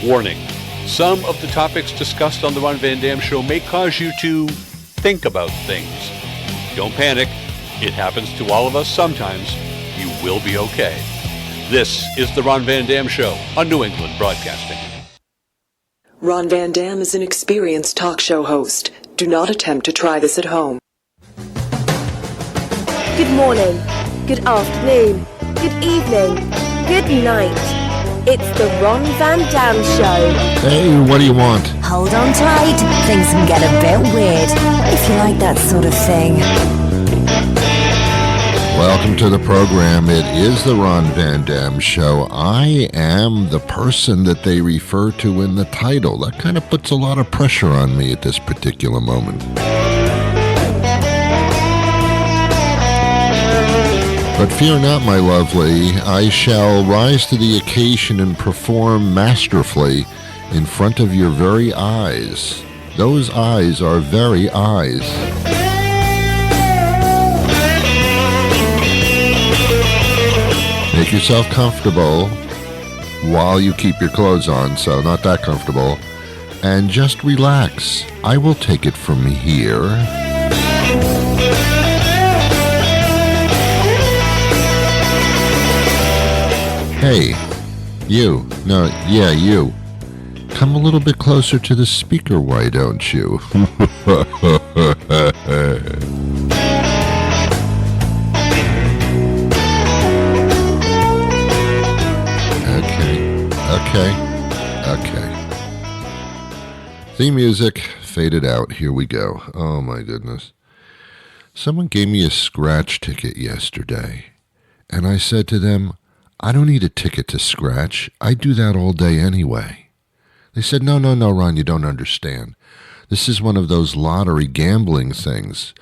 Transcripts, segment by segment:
Warning, some of the topics discussed on The Ron Van Dam Show may cause you to think about things. Don't panic. It happens to all of us sometimes. You will be okay. This is The Ron Van Dam Show on New England Broadcasting. Ron Van Dam is an experienced talk show host. Do not attempt to try this at home. Good morning, good afternoon, good evening, good night. It's the Ron Van Dam Show. Hey, what do you want? Hold on tight, things can get a bit weird, if you like that sort of thing. Welcome to the program. It is the Ron Van Dam Show. I am the person that they refer to in the title. That kind of puts a lot of pressure on me at this particular moment. But fear not, my lovely, I shall rise to the occasion and perform masterfully in front of your very eyes. Those eyes are very eyes. Make yourself comfortable while you keep your clothes on, so not that comfortable, and just relax. I will take it from here. Hey, you. No, yeah, you. Come a little bit closer to the speaker, why don't you? Okay. Theme music faded out. Here we go. Oh, my goodness. Someone gave me a scratch ticket yesterday, and I said to them, I don't need a ticket to scratch. I do that all day anyway. They said, no, Ron, you don't understand. This is one of those lottery gambling things.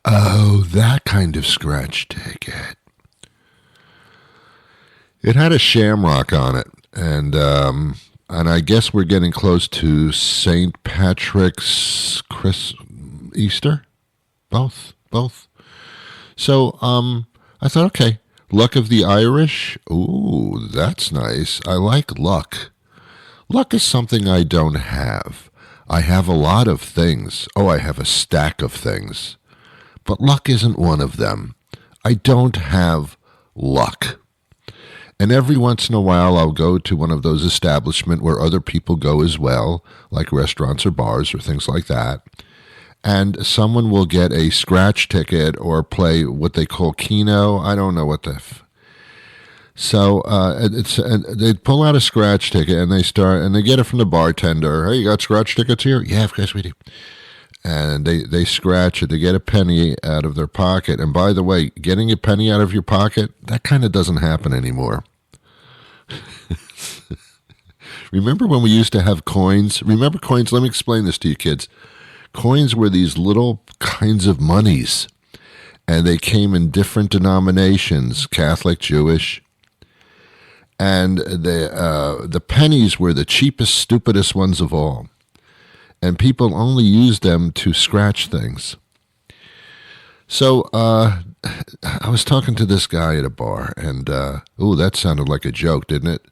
Oh, that kind of scratch ticket. It had a shamrock on it, and I guess we're getting close to St. Patrick's Easter? Both. So, I thought, okay. Luck of the Irish? Ooh, that's nice. I like luck. Luck is something I don't have. I have a lot of things. Oh, I have a stack of things. But luck isn't one of them. I don't have luck. And every once in a while, I'll go to one of those establishments where other people go as well, like restaurants or bars or things like that. And someone will get a scratch ticket or play what they call Keno. I don't know what the... So they pull out a scratch ticket and they get it from the bartender. Hey, you got scratch tickets here? Yeah, of course we do. And they scratch it. They get a penny out of their pocket. And by the way, getting a penny out of your pocket, that kind of doesn't happen anymore. Remember when we used to have coins? Remember coins? Let me explain this to you kids. Coins were these little kinds of monies, and they came in different denominations, Catholic, Jewish, and the pennies were the cheapest, stupidest ones of all, and people only used them to scratch things. So I was talking to this guy at a bar, and that sounded like a joke, didn't it?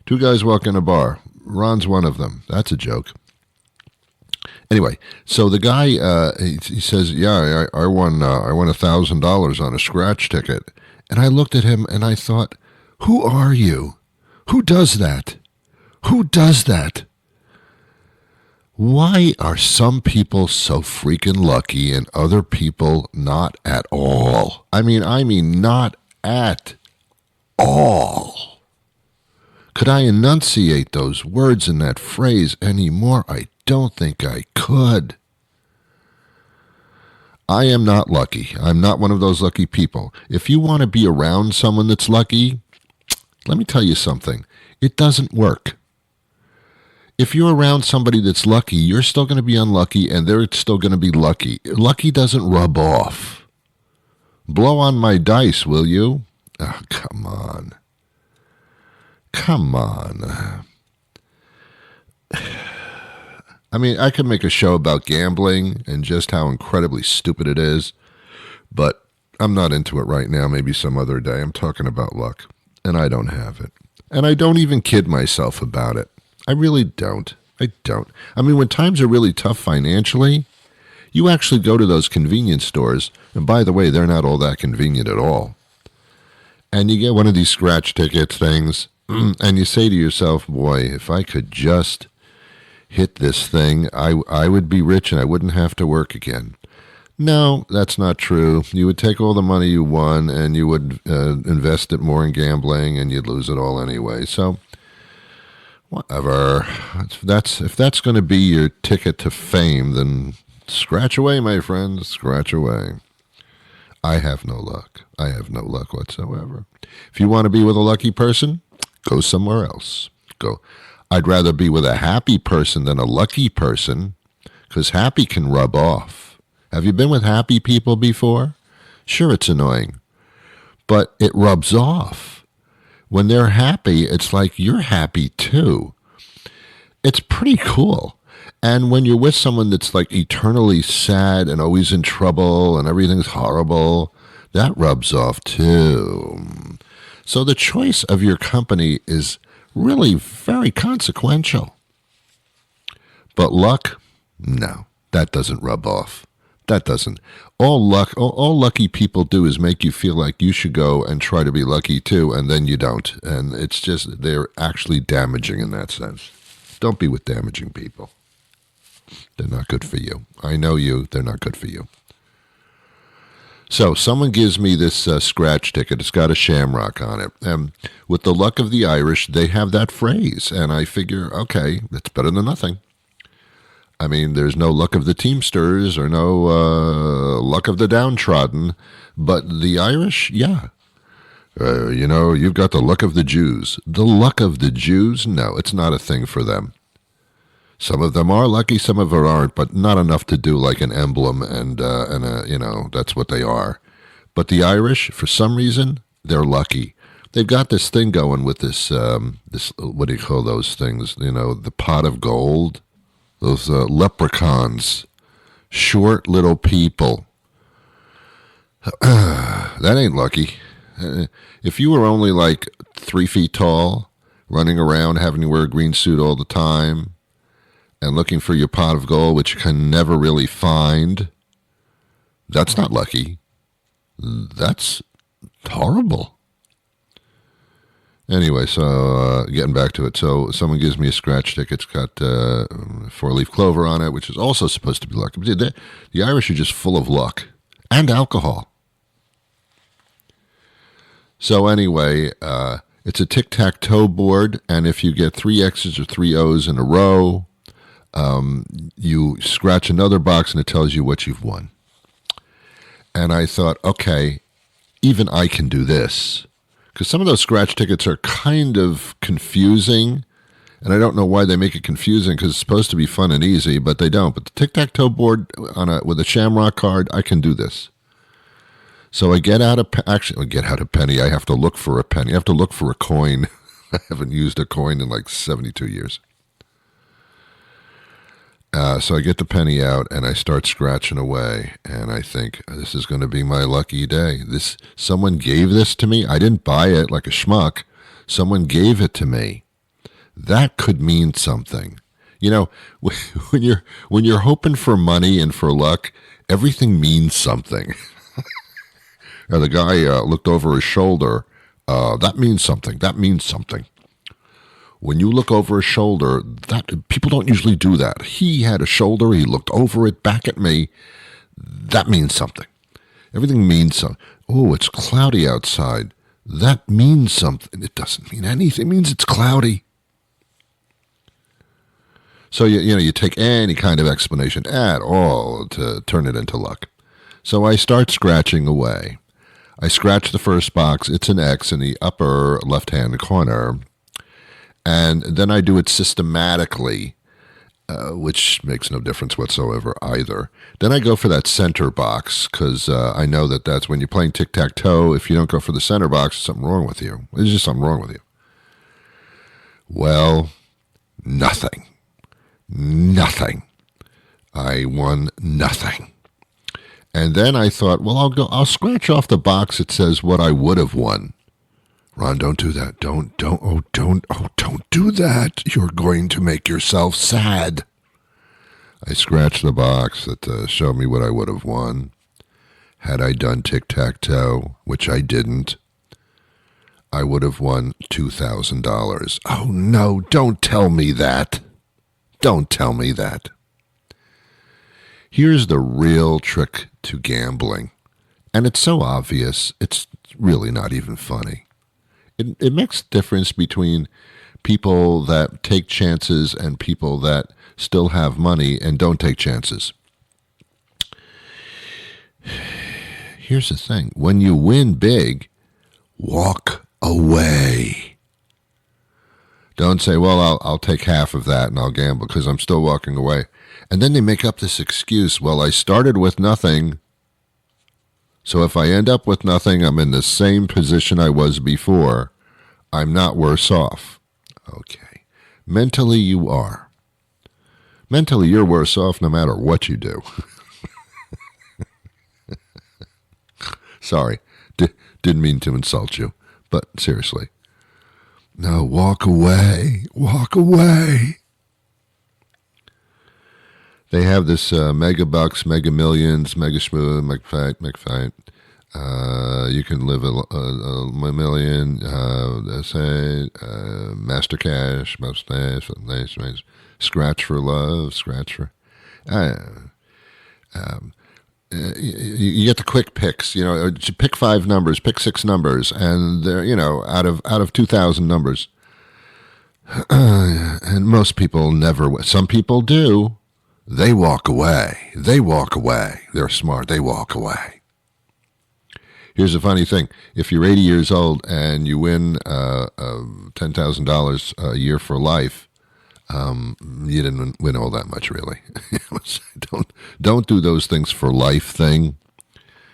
Two guys walk in a bar. Ron's one of them. That's a joke. Anyway, so the guy, he says, yeah, I won $1,000 on a scratch ticket. And I looked at him and I thought, who are you? Who does that? Who does that? Why are some people so freaking lucky and other people not at all? I mean, not at all. Could I enunciate those words in that phrase anymore? I don't think I could. I am not lucky. I'm not one of those lucky people. If you want to be around someone that's lucky, let me tell you something. It doesn't work. If you're around somebody that's lucky, you're still going to be unlucky and they're still going to be lucky. Lucky doesn't rub off. Blow on my dice, will you? Oh, come on. Come on. I mean, I could make a show about gambling and just how incredibly stupid it is, but I'm not into it right now. Maybe some other day. I'm talking about luck, and I don't have it. And I don't even kid myself about it. I really don't. I don't. I mean, when times are really tough financially, you actually go to those convenience stores, and by the way, they're not all that convenient at all. And you get one of these scratch ticket things, and you say to yourself, boy, if I could just hit this thing, I would be rich and I wouldn't have to work again. No, that's not true. You would take all the money you won and you would invest it more in gambling, and you'd lose it all anyway. So, whatever. If that's going to be your ticket to fame, then scratch away, my friend. Scratch away. I have no luck. I have no luck whatsoever. If you want to be with a lucky person, go somewhere else. Go. I'd rather be with a happy person than a lucky person, because happy can rub off. Have you been with happy people before? Sure, it's annoying, but it rubs off. When they're happy, it's like you're happy too. It's pretty cool. And when you're with someone that's like eternally sad and always in trouble and everything's horrible, that rubs off too. So the choice of your company is really very consequential. But luck? No, that doesn't rub off. That doesn't. All lucky people do is make you feel like you should go and try to be lucky too, and then you don't. And it's just, they're actually damaging in that sense. Don't be with damaging people. They're not good for you. I know you, they're not good for you. So someone gives me this scratch ticket. It's got a shamrock on it. And with the luck of the Irish, they have that phrase. And I figure, okay, that's better than nothing. I mean, there's no luck of the Teamsters or no luck of the downtrodden. But the Irish, yeah. You've got the luck of the Jews. The luck of the Jews? No, it's not a thing for them. Some of them are lucky, some of them aren't, but not enough to do like an emblem and that's what they are. But the Irish, for some reason, they're lucky. They've got this thing going with this what do you call those things? The pot of gold, those leprechauns, short little people. That ain't lucky. If you were only like 3 feet tall, running around having to wear a green suit all the time, and looking for your pot of gold, which you can never really find, that's not lucky. That's horrible. Anyway, so getting back to it. So someone gives me a scratch ticket. It's got 4-leaf clover on it, which is also supposed to be lucky. The Irish are just full of luck and alcohol. So anyway, it's a tic-tac-toe board, and if you get 3 X's or 3 O's in a row, you scratch another box and it tells you what you've won. And I thought, okay, even I can do this. Because some of those scratch tickets are kind of confusing, and I don't know why they make it confusing, because it's supposed to be fun and easy, but they don't. But the tic-tac-toe board with a shamrock card, I can do this. So I get out a penny. I have to look for a penny. I have to look for a coin. I haven't used a coin in like 72 years. So I get the penny out and I start scratching away, and I think, this is going to be my lucky day. Someone gave this to me. I didn't buy it like a schmuck. Someone gave it to me. That could mean something. When you're hoping for money and for luck, everything means something. The guy looked over his shoulder. That means something. That means something. When you look over his shoulder, people don't usually do that. He had a shoulder. He looked over it back at me. That means something. Everything means something. Oh, it's cloudy outside. That means something. It doesn't mean anything. It means it's cloudy. So you take any kind of explanation at all to turn it into luck. So I start scratching away. I scratch the first box. It's an X in the upper left-hand corner. And then I do it systematically, which makes no difference whatsoever either. Then I go for that center box, because I know that's when you're playing tic-tac-toe. If you don't go for the center box, there's something wrong with you. There's just something wrong with you. Well, nothing. Nothing. I won nothing. And then I thought, well, I'll scratch off the box that says what I would have won. Ron, don't do that. Don't do that. You're going to make yourself sad. I scratched the box that showed me what I would have won. Had I done tic-tac-toe, which I didn't, I would have won $2,000. Oh, no, don't tell me that. Don't tell me that. Here's the real trick to gambling. And it's so obvious, it's really not even funny. It makes a difference between people that take chances and people that still have money and don't take chances. Here's the thing. When you win big, walk away. Don't say, well, I'll take half of that and I'll gamble because I'm still walking away. And then they make up this excuse, well, I started with nothing, so if I end up with nothing, I'm in the same position I was before. I'm not worse off. Okay. Mentally, you are. Mentally, you're worse off no matter what you do. Sorry, didn't mean to insult you, but seriously. No, walk away. Walk away. They have this Mega Bucks, Mega Millions, Mega Schmoo, Mega Fight. You can live a million, Master Cash, Mustache, Scratch for Love, Scratch for... you get the quick picks, pick 5 numbers, pick 6 numbers, and they're, out of 2,000 numbers. And most people never, some people do. They walk away. They're smart. They walk away. Here's the funny thing. If you're 80 years old and you win $10,000 a year for life, you didn't win all that much, really. Don't do those things for life thing,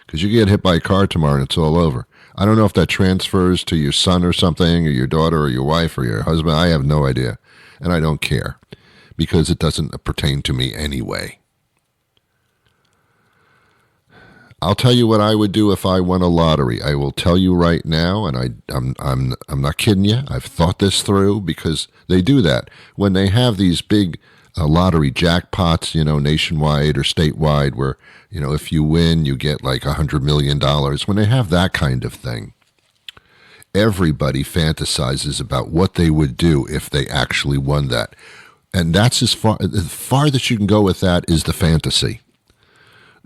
because you get hit by a car tomorrow and it's all over. I don't know if that transfers to your son or something, or your daughter or your wife or your husband. I have no idea, and I don't care, because it doesn't pertain to me anyway. I'll tell you what I would do if I won a lottery. I will tell you right now, and I'm not kidding you. I've thought this through, because they do that when they have these big lottery jackpots, nationwide or statewide, where if you win, you get like $100 million. When they have that kind of thing, everybody fantasizes about what they would do if they actually won that. And that's as far that you can go with that is the fantasy.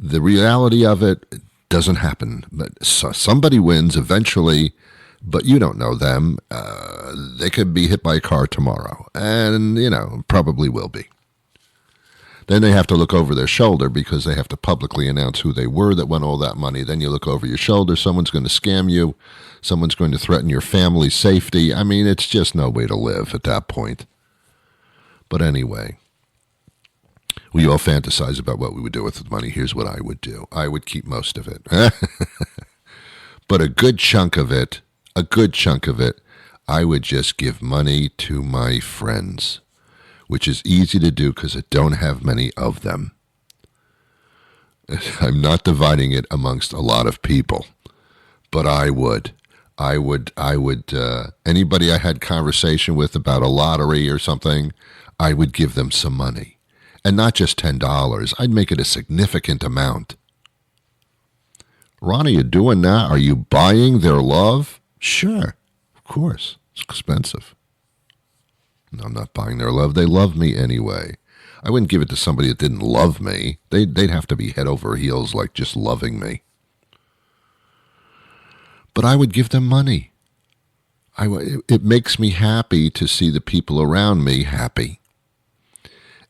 The reality of it doesn't happen. But somebody wins eventually, but you don't know them. They could be hit by a car tomorrow, and, probably will be. Then they have to look over their shoulder, because they have to publicly announce who they were that won all that money. Then you look over your shoulder. Someone's going to scam you. Someone's going to threaten your family's safety. I mean, it's just no way to live at that point. But anyway, we all fantasize about what we would do with the money. Here's what I would do. I would keep most of it. But a good chunk of it, I would just give money to my friends, which is easy to do because I don't have many of them. I'm not dividing it amongst a lot of people, but I would. Anybody I had conversation with about a lottery or something, I would give them some money. And not just $10. I'd make it a significant amount. Ron, are you doing that? Are you buying their love? Sure, of course. It's expensive. No, I'm not buying their love. They love me anyway. I wouldn't give it to somebody that didn't love me. They'd have to be head over heels, like just loving me. But I would give them money. It makes me happy to see the people around me happy.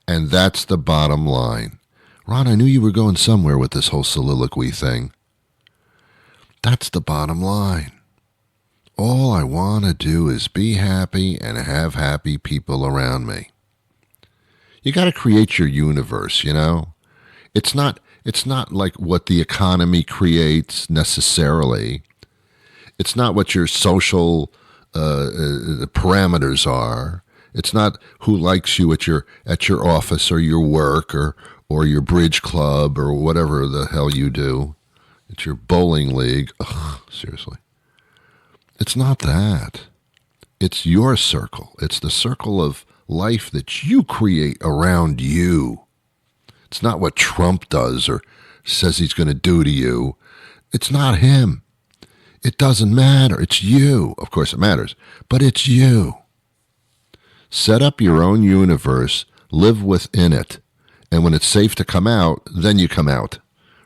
And that's the bottom line. Ron, I knew you were going somewhere with this whole soliloquy thing. That's the bottom line. All I want to do is be happy and have happy people around me. You got to create your universe, It's not like what the economy creates necessarily. It's not what your social parameters are. It's not who likes you at your office or your work or your bridge club or whatever the hell you do. It's your bowling league. Ugh, seriously. It's not that. It's your circle. It's the circle of life that you create around you. It's not what Trump does or says he's going to do to you. It's not him. It doesn't matter. It's you. Of course it matters, but it's you. Set up your own universe, live within it, and when it's safe to come out, then you come out.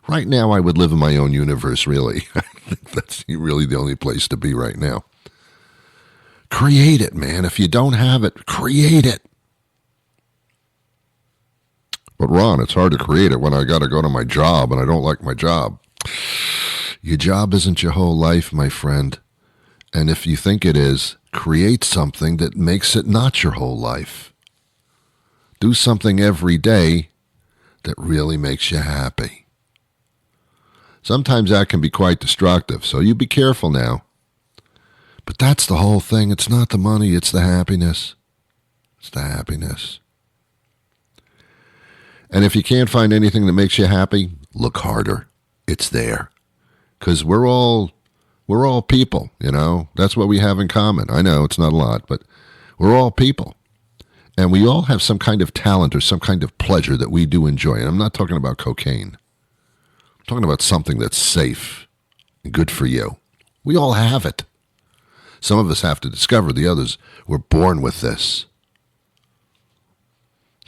Right now, I would live in my own universe, really. I think that's really the only place to be right now. Create it, man. If you don't have it, create it. But Ron, it's hard to create it when I got to go to my job and I don't like my job. Your job isn't your whole life, my friend. And if you think it is, create something that makes it not your whole life. Do something every day that really makes you happy. Sometimes that can be quite destructive, so you be careful now. But that's the whole thing. It's not the money, it's the happiness. It's the happiness. And if you can't find anything that makes you happy, look harder. It's there. Because we're all people, you know. That's what we have in common. I know it's not a lot, but we're all people. And we all have some kind of talent or some kind of pleasure that we do enjoy. And I'm not talking about cocaine. I'm talking about something that's safe and good for you. We all have it. Some of us have to discover. The others were born with this.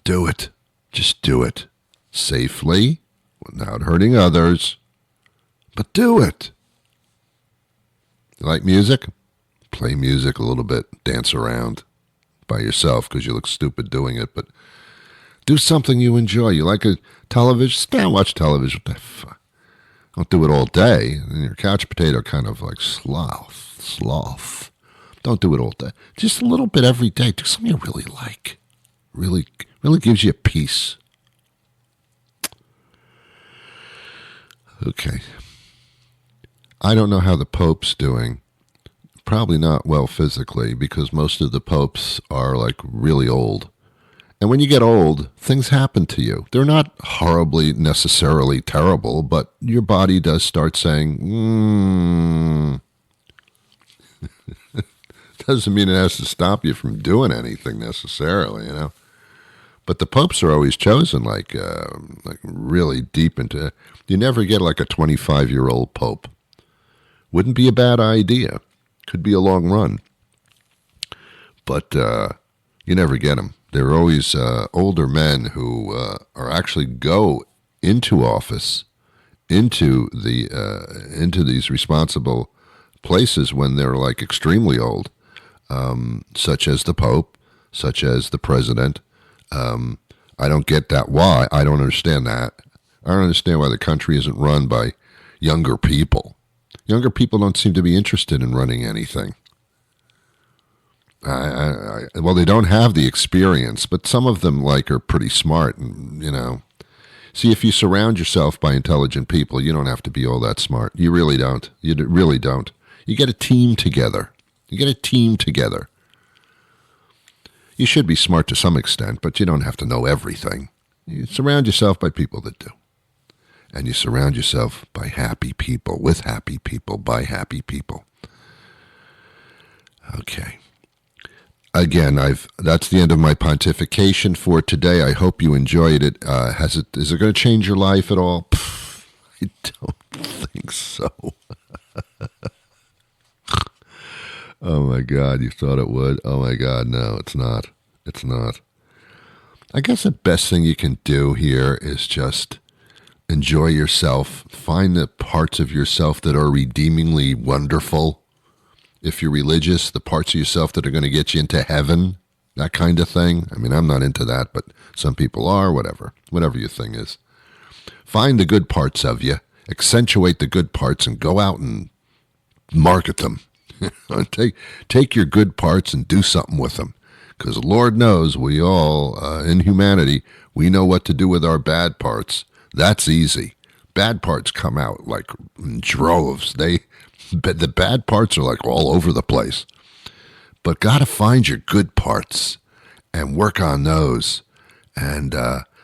Do it. Just do it. Safely, without hurting others. But do it. You like music? Play music a little bit. Dance around by yourself because you look stupid doing it. But do something you enjoy. You like a television? Sit down, watch television. What the fuck? Don't do it all day. And your couch potato kind of like sloth. Don't do it all day. Just a little bit every day. Do something you really like. Really gives you peace. Okay. I don't know how the Pope's doing. Probably not well physically because most of the popes are like really old. And when you get old, things happen to you. They're not horribly necessarily terrible, but your body does start saying, Doesn't mean it has to stop you from doing anything necessarily, you know. But the popes are always chosen like really deep into. You never get like a 25-year-old pope. Wouldn't be a bad idea. Could be a long run. But you never get them. They're always older men who are actually go into office, into these responsible places when they're like extremely old, such as the Pope, such as the president. I don't get that. Why? I don't understand that. I don't understand why the country isn't run by younger people. Younger people don't seem to be interested in running anything. Well, they don't have the experience, but some of them are pretty smart, and you know. See, if you surround yourself by intelligent people, you don't have to be all that smart. You really don't. You really don't. You get a team together. You should be smart to some extent, but you don't have to know everything. You surround yourself by people that do. And you surround yourself by happy people, with happy people, by happy people. Okay. Again, that's the end of my pontification for today. I hope you enjoyed it. Is it going to change your life at all? I don't think so. Oh my God, you thought it would? Oh my God, no, it's not. It's not. I guess the best thing you can do here is just enjoy yourself. Find the parts of yourself that are redeemingly wonderful. If you're religious, the parts of yourself that are going to get you into heaven, that kind of thing. I mean, I'm not into that, but some people are, whatever your thing is. Find the good parts of you, accentuate the good parts, and go out and market them. Take your good parts and do something with them. Because Lord knows we all, in humanity, we know what to do with our bad parts. That's easy. Bad parts come out like in droves. The bad parts are like all over the place. But got to find your good parts and work on those, and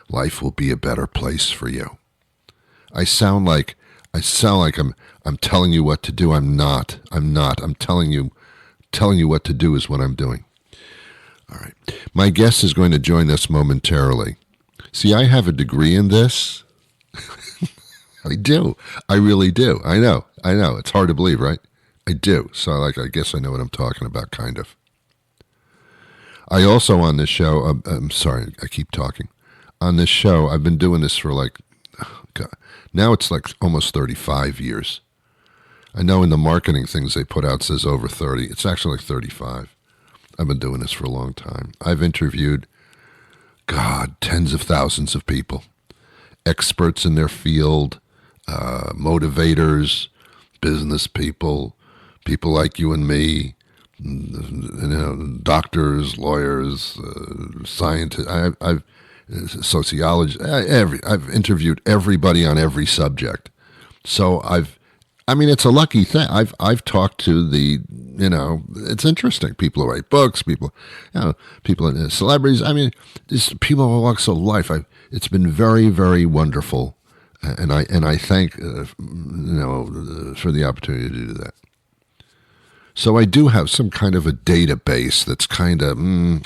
life will be a better place for you. I sound like I'm telling you what to do. I'm not. I'm telling you what to do is what I'm doing. All right. My guest is going to join us momentarily. See, I have a degree in this. I do. I really do. I know. It's hard to believe, right? I do. So, I guess I know what I'm talking about, kind of. I also on this show, I'm sorry, I keep talking. On this show, I've been doing this for now it's like almost 35 years. I know in the marketing things they put out says over 30. It's actually like 35. I've been doing this for a long time. I've interviewed, tens of thousands of people, experts in their field, motivators, business people, people like you and me, doctors, lawyers, scientists. I've sociologists. I've interviewed everybody on every subject. So it's a lucky thing. I've talked to it's interesting. People who write books, people celebrities. Just people who walks of life. It's been very, very wonderful, and I thank for the opportunity to do that. So I do have some kind of a database that's kind of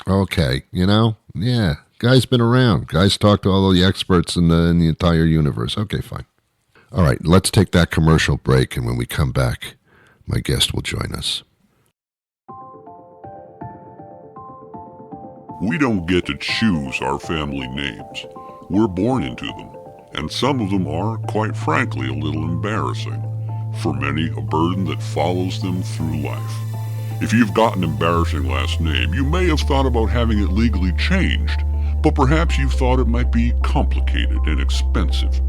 okay. Yeah. Guy's been around. Guy's talked to all the experts in the entire universe. Okay, fine. All right, let's take that commercial break, and when we come back, my guest will join us. We don't get to choose our family names. We're born into them, and some of them are, quite frankly, a little embarrassing. For many, a burden that follows them through life. If you've got an embarrassing last name, you may have thought about having it legally changed, but perhaps you've thought it might be complicated and expensive.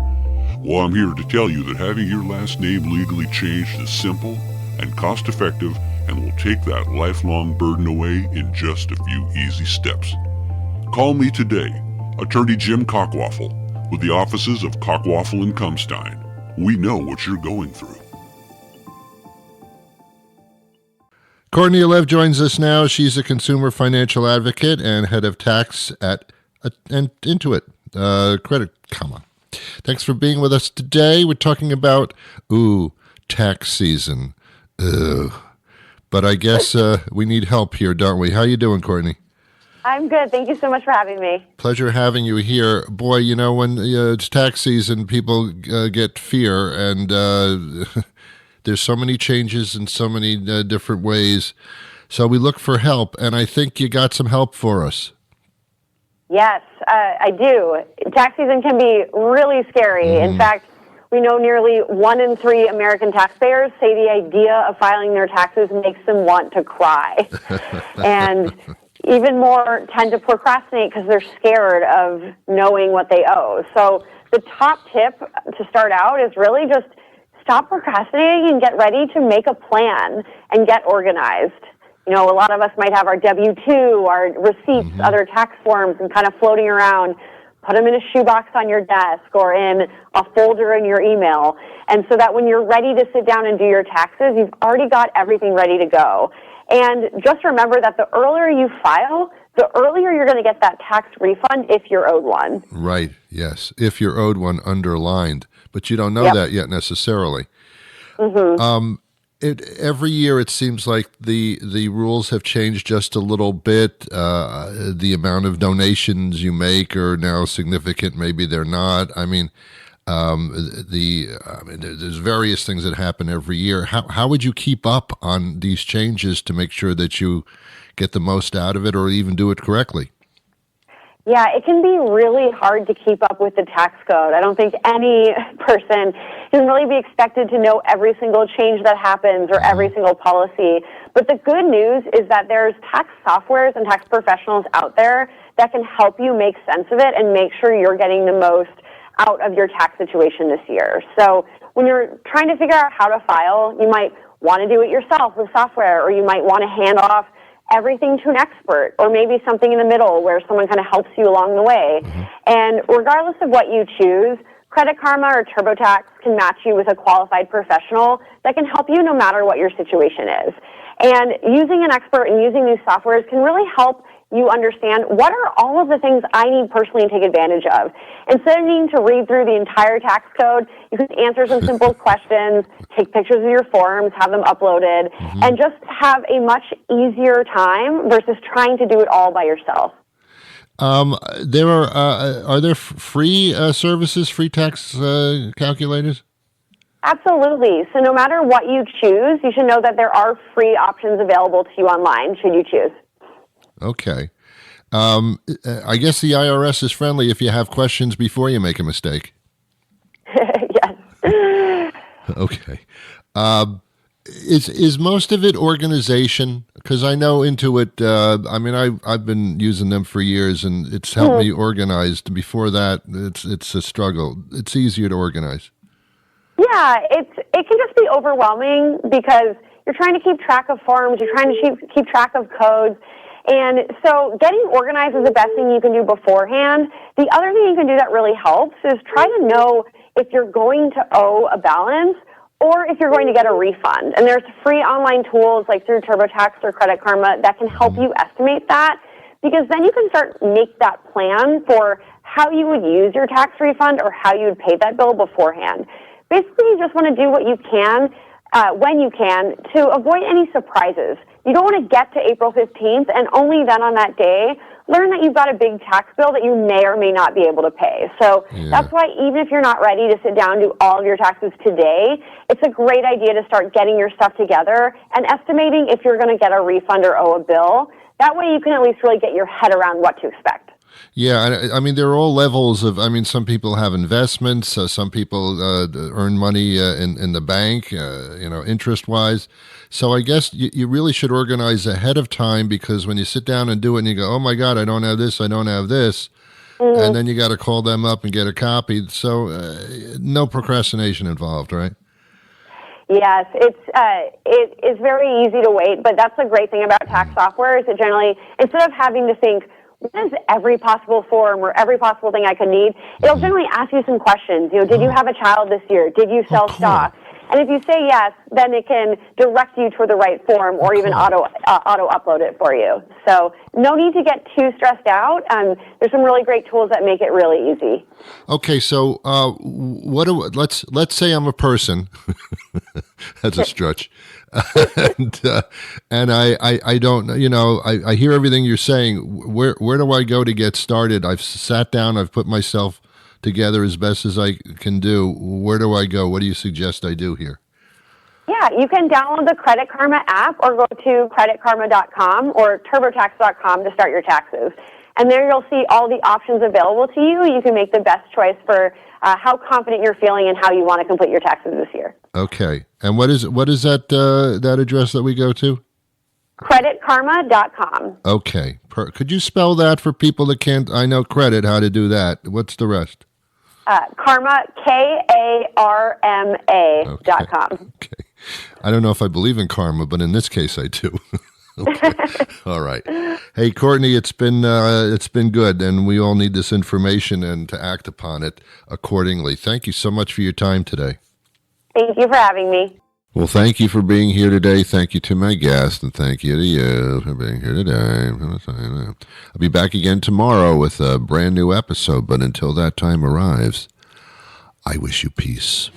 Well, I'm here to tell you that having your last name legally changed is simple and cost-effective and will take that lifelong burden away in just a few easy steps. Call me today, Attorney Jim Cockwaffle, with the offices of Cockwaffle and Kumstein. We know what you're going through. Courtney Alex joins us now. She's a consumer financial advocate and head of tax at Inuit Credit. Come on. Thanks for being with us today. We're talking about, tax season. But I guess we need help here, don't we? How you doing, Courtney? I'm good. Thank you so much for having me. Pleasure having you here. Boy, when it's tax season, people get fear, and there's so many changes in so many different ways. So we look for help, and I think you got some help for us. Yes, I do. Tax season can be really scary. In fact, we know nearly 1 in 3 American taxpayers say the idea of filing their taxes makes them want to cry. And even more tend to procrastinate because they're scared of knowing what they owe. So the top tip to start out is really just stop procrastinating and get ready to make a plan and get organized. A lot of us might have our W-2, our receipts, other tax forms, and kind of floating around. Put them in a shoebox on your desk or in a folder in your email. And so that when you're ready to sit down and do your taxes, you've already got everything ready to go. And just remember that the earlier you file, the earlier you're going to get that tax refund if you're owed one. Right, yes. If you're owed one, underlined. But you don't know that yet necessarily. Every year it seems like the rules have changed just a little bit. The amount of donations you make are now significant. Maybe they're not. There's various things that happen every year. How would you keep up on these changes to make sure that you get the most out of it or even do it correctly? Yeah, it can be really hard to keep up with the tax code. I don't think any person can really be expected to know every single change that happens or every single policy. But the good news is that there's tax softwares and tax professionals out there that can help you make sense of it and make sure you're getting the most out of your tax situation this year. So when you're trying to figure out how to file, you might want to do it yourself with software, or you might want to hand off everything to an expert, or maybe something in the middle where someone kind of helps you along the way. And regardless of what you choose, Credit Karma or TurboTax can match you with a qualified professional that can help you no matter what your situation is. And using an expert and using these softwares can really help you understand what are all of the things I need personally to take advantage of. Instead of needing to read through the entire tax code, you can answer some simple questions, take pictures of your forms, have them uploaded, and just have a much easier time versus trying to do it all by yourself. There are there free services, free tax calculators? Absolutely. So no matter what you choose, you should know that there are free options available to you online should you choose. Okay. I guess the IRS is friendly if you have questions before you make a mistake. Yes. Okay. Is most of it organization? Because I know Intuit. I've been using them for years, and it's helped me organize. Before that, it's a struggle. It's easier to organize. Yeah, it can just be overwhelming because you're trying to keep track of forms, you're trying to keep track of codes. And so getting organized is the best thing you can do beforehand. The other thing you can do that really helps is try to know if you're going to owe a balance or if you're going to get a refund. And there's free online tools like through TurboTax or Credit Karma that can help you estimate that, because then you can start make that plan for how you would use your tax refund or how you would pay that bill beforehand. Basically, you just want to do what you can when you can to avoid any surprises. You don't want to get to April 15th and only then on that day learn that you've got a big tax bill that you may or may not be able to pay. So that's why even if you're not ready to sit down and do all of your taxes today, it's a great idea to start getting your stuff together and estimating if you're going to get a refund or owe a bill. That way you can at least really get your head around what to expect. Yeah, I mean, there are all levels of, some people have investments, some people earn money in the bank, interest-wise. So I guess you really should organize ahead of time, because when you sit down and do it and you go, oh my God, I don't have this, and then you got to call them up and get a copy. So no procrastination involved, right? Yes, it is very easy to wait, but that's the great thing about tax software is that generally, instead of having to think, what is every possible form or every possible thing I could need, it'll generally ask you some questions. Did you have a child this year? Did you sell stock? And if you say yes, then it can direct you to the right form or even auto upload it for you. So no need to get too stressed out. There's some really great tools that make it really easy. Okay, so let's say I'm a person. That's a stretch. and I don't, I hear everything you're saying. Where do I go to get started? I've sat down, I've put myself together as best as I can do. Where do I go? What do you suggest I do here? Yeah, you can download the Credit Karma app or go to creditkarma.com or turbotax.com to start your taxes. And there you'll see all the options available to you. You can make the best choice for how confident you're feeling and how you want to complete your taxes this year. Okay. And what is that address that we go to? Creditkarma.com. Okay. Could you spell that for people that can't? I know credit, how to do that. What's the rest? Karma, KARMA.com. Okay. I don't know if I believe in karma, but in this case I do. Okay. All right. Hey, Courtney, it's been good, and we all need this information and to act upon it accordingly. Thank you so much for your time today. Thank you for having me. Well, thank you for being here today. Thank you to my guest, and thank you to you for being here today. I'll be back again tomorrow with a brand new episode, but until that time arrives, I wish you peace.